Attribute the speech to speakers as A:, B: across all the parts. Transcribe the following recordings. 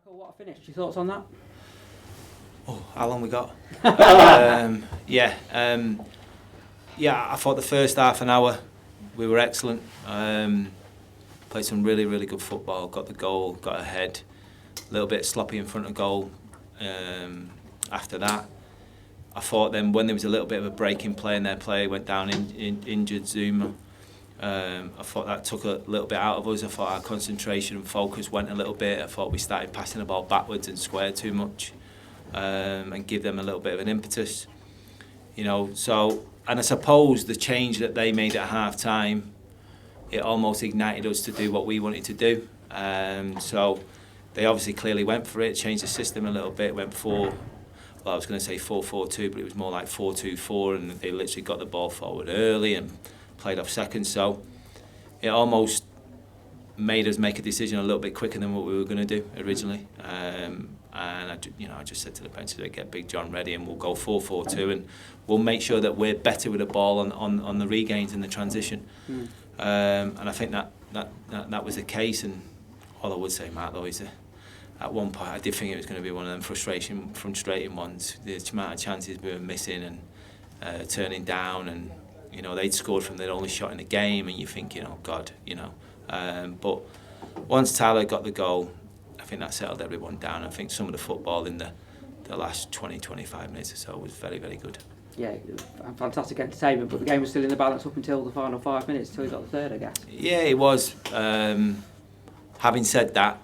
A: Jacko, what a finish. Your thoughts on that?
B: Oh, how long we got? I thought the first half an hour we were excellent. Played some really, really good football, got the goal, got ahead. A little bit sloppy in front of goal after that. I thought then when there was a little bit of a break in play and their player went down injured, Zuma, I thought that took a little bit out of us. I thought our concentration and focus went a little bit. I thought we started passing the ball backwards and square too much and give them a little bit of an impetus. You know, so, and I suppose the change that they made at half time, it almost ignited us to do what we wanted to do. So they obviously clearly went for it, changed the system a little bit, went I was going to say 4-4-2, but it was more like 4-2-4, and they literally got the ball forward early and played off seconds. So it almost made us make a decision a little bit quicker than what we were going to do originally. And I just said to the bench today, get Big John ready, and we'll go 4-4-2, and we'll make sure that we're better with the ball on the regains in the transition. And I think that was the case. And all I would say, Matt, though, is at one point I did think it was going to be one of them frustrating ones. The amount of chances we were missing and turning down, and you know they'd scored from their only shot in the game, and you think, you know, God, you know. But once Tyler got the goal, I think that settled everyone down. I think some of the football in the last 20-25 minutes or so was very, very good.
A: Yeah, fantastic entertainment, but the game was still in the balance up until the final 5 minutes, till he got the third, I guess. Yeah,
B: it was. Having said that,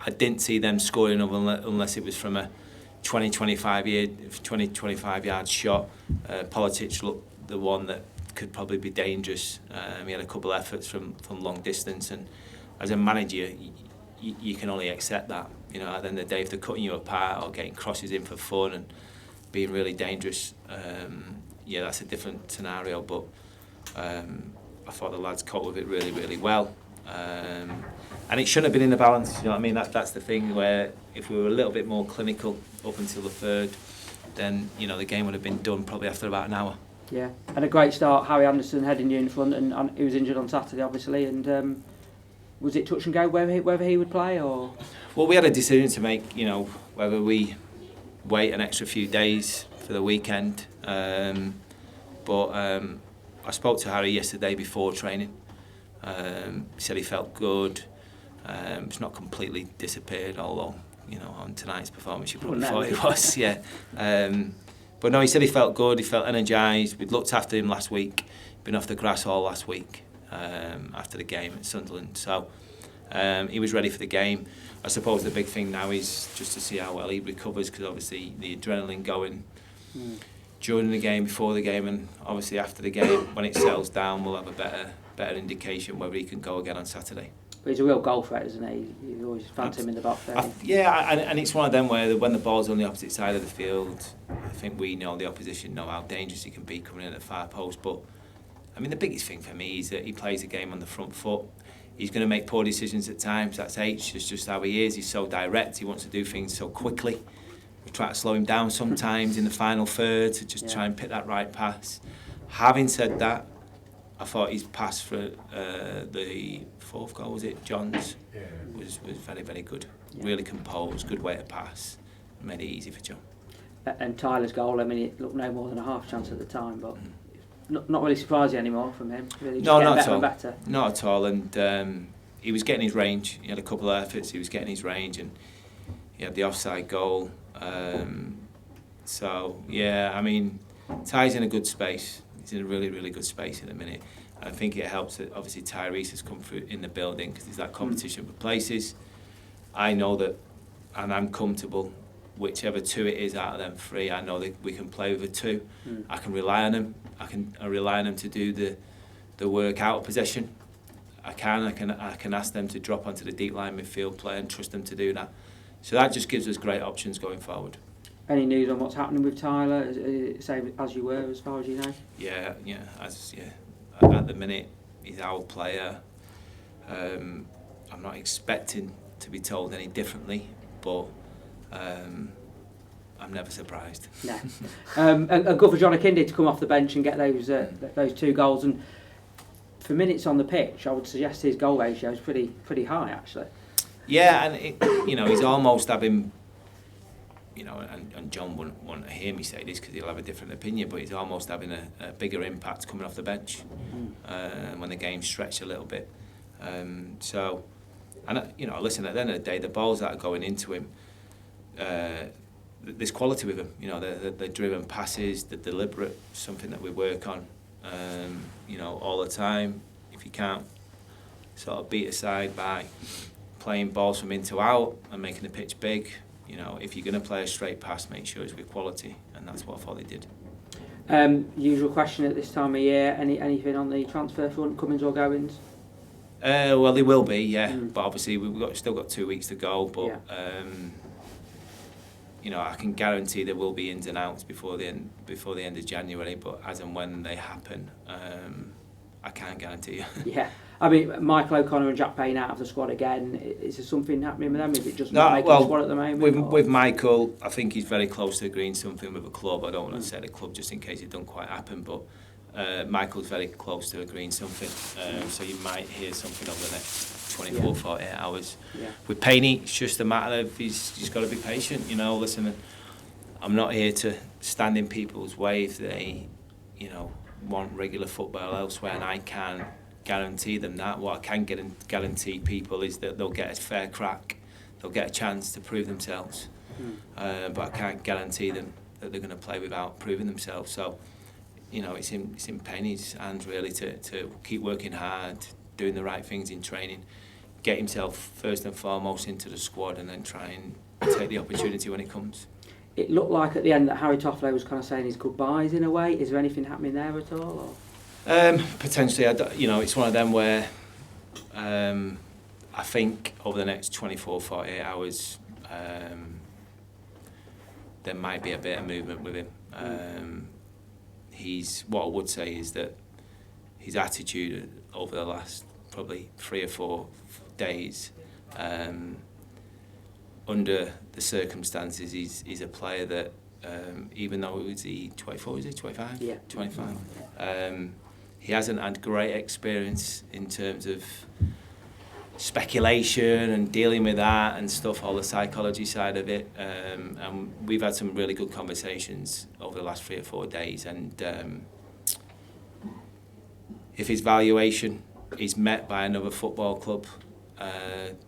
B: I didn't see them scoring unless it was from a 20-25 yard shot. Politic looked the one that could probably be dangerous. He had a couple of efforts from long distance, and as a manager, you can only accept that. You know, at the end of the day, if they're cutting you apart or getting crosses in for fun and being really dangerous, that's a different scenario. But I thought the lads coped with it really, really well. And it shouldn't have been in the balance, you know what I mean? That's the thing, where if we were a little bit more clinical up until the third, then, you know, the game would have been done probably after about an hour.
A: Yeah, and a great start, Harry Anderson heading you in front, and he was injured on Saturday, obviously, and was it touch and go whether he would play, or...?
B: Well, we had a decision to make, you know, whether we wait an extra few days for the weekend, but I spoke to Harry yesterday before training. He said he felt good. It's not completely disappeared, although, you know, on tonight's performance you probably thought it was, yeah. But no, he said he felt good, he felt energised. We'd looked after him last week, been off the grass all last week after the game at Sunderland. So he was ready for the game. I suppose the big thing now is just to see how well he recovers, because obviously the adrenaline going during the game, before the game, and obviously after the game, when it settles down, we'll have a better indication whether he can go again on Saturday.
A: But he's a real goal threat, isn't he? You always fancy him in the box.
B: And it's one of them where when the ball's on the opposite side of the field, I think we know, the opposition know how dangerous he can be coming in at the far post. But I mean, the biggest thing for me is that he plays the game on the front foot. He's going to make poor decisions at times. That's H. It's just how he is. He's so direct. He wants to do things so quickly. We try to slow him down sometimes in the final third to just try and pick that right pass. Having said that, I thought his pass for the fourth goal, was it, John's, was very, very good. Yeah. Really composed, good way to pass. Made it easy for John.
A: And Tyler's goal, I mean, it looked no more than a half chance at the time, but not really surprising anymore from him. Really,
B: no, not
A: better
B: at all.
A: And better.
B: Not at all. And he was getting his range. He had a couple of efforts. He was getting his range, and he had the offside goal. So yeah, I mean, Ty's in a good space. He's in a really, really good space in a minute. I think it helps that obviously Tyrese has come through in the building, because there's that competition for places. I know that, and I'm comfortable, whichever two it is out of them three, I know that we can play with a two. I can rely on them. I rely on them to do the work out of possession. I can ask them to drop onto the deep line midfield play and trust them to do that. So that just gives us great options going forward.
A: Any news on what's happening with Tyler? Same as you were, as far as you know?
B: Yeah. At the minute, he's our player. I'm not expecting to be told any differently, but I'm never surprised.
A: No. And good for John Akinde to come off the bench and get those two goals. And for minutes on the pitch, I would suggest his goal ratio is pretty high, actually.
B: Yeah, and he's almost having, and John wouldn't hear me say this because he'll have a different opinion, but he's almost having a bigger impact coming off the bench when the game's stretched a little bit. So, and listen, at the end of the day, the balls that are going into him, there's quality with him. The driven passes, the deliberate, something that we work on, all the time. If you can't sort of beat aside by playing balls from in to out and making the pitch big, if you're going to play a straight pass, make sure it's with quality, and that's what I thought they did.
A: Usual question at this time of year, anything on the transfer front, comings or goings?
B: Well, they will be, yeah. But obviously we've still got 2 weeks to go. But I can guarantee there will be ins and outs before the end of January. But as and when they happen, I can't guarantee you.
A: Yeah, I mean, Michael O'Connor and Jack Payne out of the squad again. Is there something happening with them? Is it just not making the squad at the moment?
B: With Michael, I think he's very close to agreeing something with a club. I don't want to say the club just in case it don't quite happen, but Michael's very close to agreeing something. So you might hear something over the next 24, 48 hours. Yeah. With Payne, it's just a matter of he's got to be patient. Listen, I'm not here to stand in people's way if they, want regular football elsewhere, and I can guarantee them that. What I can guarantee people is that they'll get a fair crack, they'll get a chance to prove themselves, but I can't guarantee them that they're going to play without proving themselves. So, it's in Payne's hands really to keep working hard, doing the right things in training, get himself first and foremost into the squad, and then try and take the opportunity when it comes.
A: It looked like at the end that Harry Toffolo was kind of saying his goodbyes in a way. Is there anything happening there at all? Or?
B: Potentially, it's one of them where I think over the next 24, 48 hours, there might be a bit of movement with him. What I would say is that his attitude over the last probably 3 or 4 days, under the circumstances, he's a player that, even though he's 24, is he 25?
A: Yeah.
B: 25. He hasn't had great experience in terms of speculation and dealing with that and stuff, all the psychology side of it. And we've had some really good conversations over the last 3 or 4 days. And if his valuation is met by another football club,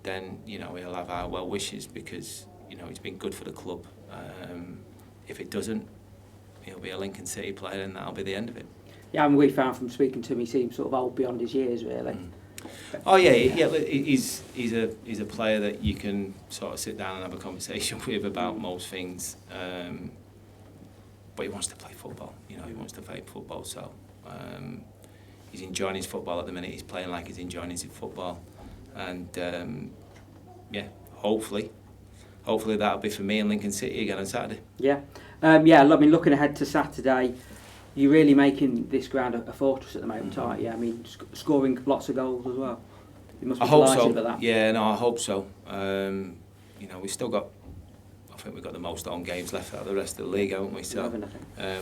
B: then he'll have our well wishes, because he's been good for the club. If it doesn't, he'll be a Lincoln City player, and that'll be the end of it.
A: Yeah, and we found from speaking to him, he seems sort of old beyond his years, really.
B: Oh yeah. He's a player that you can sort of sit down and have a conversation with about most things. But he wants to play football. He wants to play football. So he's enjoying his football at the minute. He's playing like he's enjoying his football, and hopefully that'll be for me in Lincoln City again on Saturday.
A: Yeah. I mean, looking ahead to Saturday, you're really making this ground a fortress at the moment, aren't you? I mean, scoring lots of goals as well. You must be delighted about that.
B: Yeah, no, I hope so. We've still got, I think we've got the most home games left out of the rest of the league, haven't we? So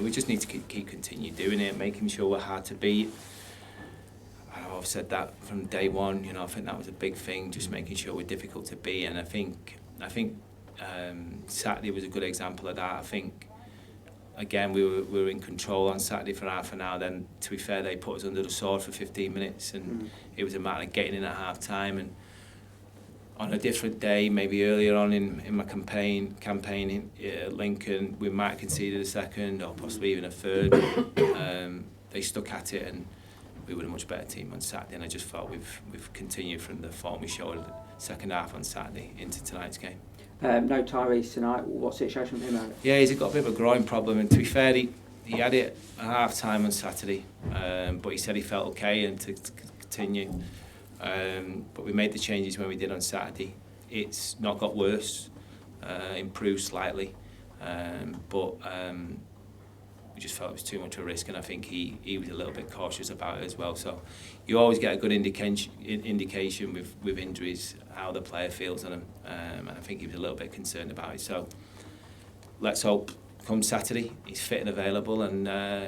B: we just need to keep continue doing it, making sure we're hard to beat. I've said that from day one. I think that was a big thing, just making sure we're difficult to beat. And I think Saturday was a good example of that. I think, again, we were in control on Saturday for half an hour. Then, to be fair, they put us under the sword for 15 minutes, and it was a matter of getting in at half time. And on a different day, maybe earlier on in my campaign at Lincoln, we might have conceded a second or possibly even a third. They stuck at it, and we were a much better team on Saturday. And I just felt we've continued from the form we showed second half on Saturday into tonight's game.
A: No Tyrese tonight. What's the situation with him, Alex?
B: Yeah, he's got a bit of a groin problem, and to be fair, he had it at half time on Saturday, but he said he felt okay and to continue. But we made the changes when we did on Saturday. It's not got worse, improved slightly, but we just felt it was too much of a risk, and I think he was a little bit cautious about it as well. So you always get a good indication with injuries how the player feels on them, and I think he was a little bit concerned about it. So let's hope come Saturday he's fit and available, and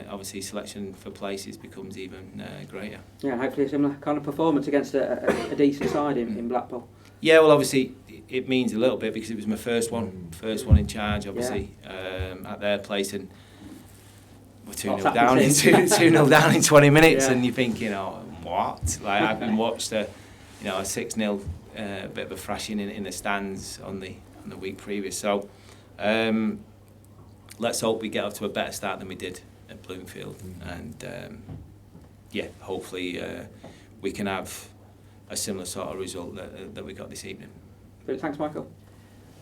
B: obviously selection for places becomes even greater.
A: Yeah, hopefully a similar kind of performance against a decent side in Blackpool.
B: Yeah, well, obviously it means a little bit because it was my first one in charge, obviously, at their place, and we're 2-0 down in 2-0 down in 20 minutes, and you're thinking, oh, what? Like I've been watched a 6-0 bit of a thrashing in the stands on the week previous. So let's hope we get off to a better start than we did at Bloomfield, and hopefully we can have a similar sort of result that we got this evening.
A: Great, thanks, Michael.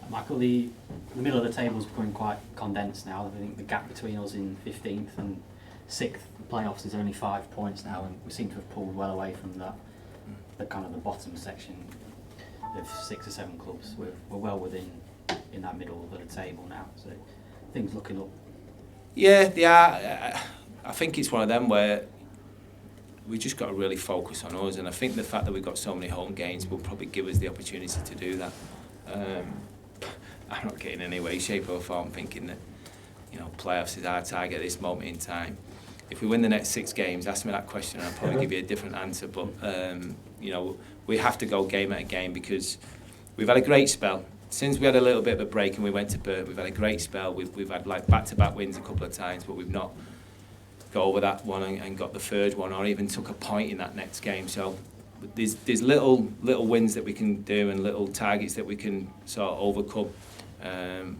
C: Michael, the middle of the table is becoming quite condensed now. I think the gap between us in 15th and 6th playoffs is only 5 points now, and we seem to have pulled well away from the kind of the bottom section of 6 or 7 clubs. We're well within in that middle of the table now, so things looking up. Yeah,
B: they are. I think it's one of them where we just got to really focus on us, and I think the fact that we've got so many home games will probably give us the opportunity to do that. I'm not getting in any way, shape or form thinking that playoffs is our target at this moment in time. If we win the next 6 games, ask me that question and I'll probably give you a different answer, but we have to go game at a game because we've had a great spell. Since we had a little bit of a break and we went to Burton, we've had a great spell. We've had like back-to-back wins a couple of times, but we've not got over that one and got the third one, or even took a point in that next game. So there's little wins that we can do and little targets that we can sort of overcome.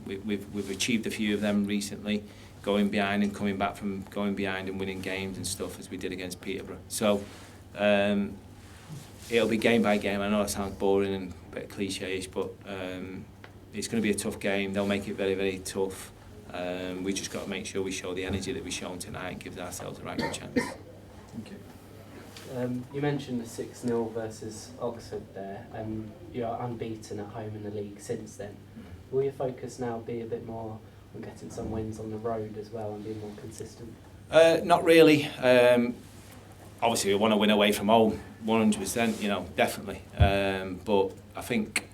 B: We've achieved a few of them recently, going behind and coming back from going behind and winning games and stuff, as we did against Peterborough. So it'll be game by game. I know that sounds boring and a bit cliche-ish, but it's going to be a tough game. They'll make it very, very tough. We just got to make sure we show the energy that we've shown tonight and give ourselves a right good chance.
C: Thank you.
D: You mentioned the 6-0 versus Oxford there, and you're unbeaten at home in the league since then. Will your focus now be a bit more on getting some wins on the road as well and being more consistent?
B: Not really. Obviously, we want to win away from home, 100%, definitely. But I think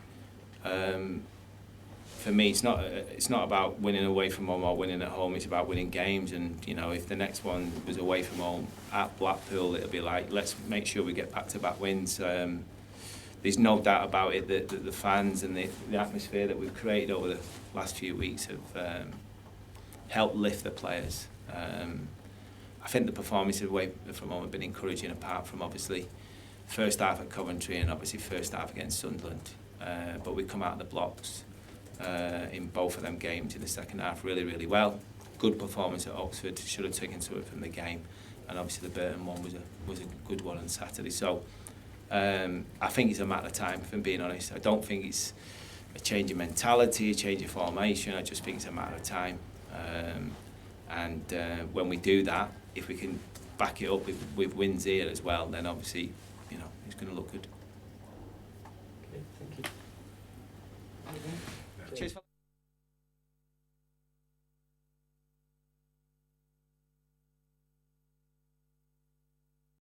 B: for me, it's not about winning away from home or winning at home. It's about winning games. And if the next one was away from home at Blackpool, it'll be like, let's make sure we get back-to-back wins. There's no doubt about it that the fans and the atmosphere that we've created over the last few weeks have helped lift the players. I think the performances away from home have been encouraging, apart from obviously first half at Coventry and obviously first half against Sunderland. But we come out of the blocks in both of them games in the second half really, really well. Good performance at Oxford, should have taken to it from the game, and obviously the Burton one was a good one on Saturday. So I think it's a matter of time, if I'm being honest. I don't think it's a change of mentality, a change of formation. I just think it's a matter of time. And when we do that, if we can back it up with wins here as well, then obviously, it's going to look good.
D: Okay, thank you.
B: Cheers.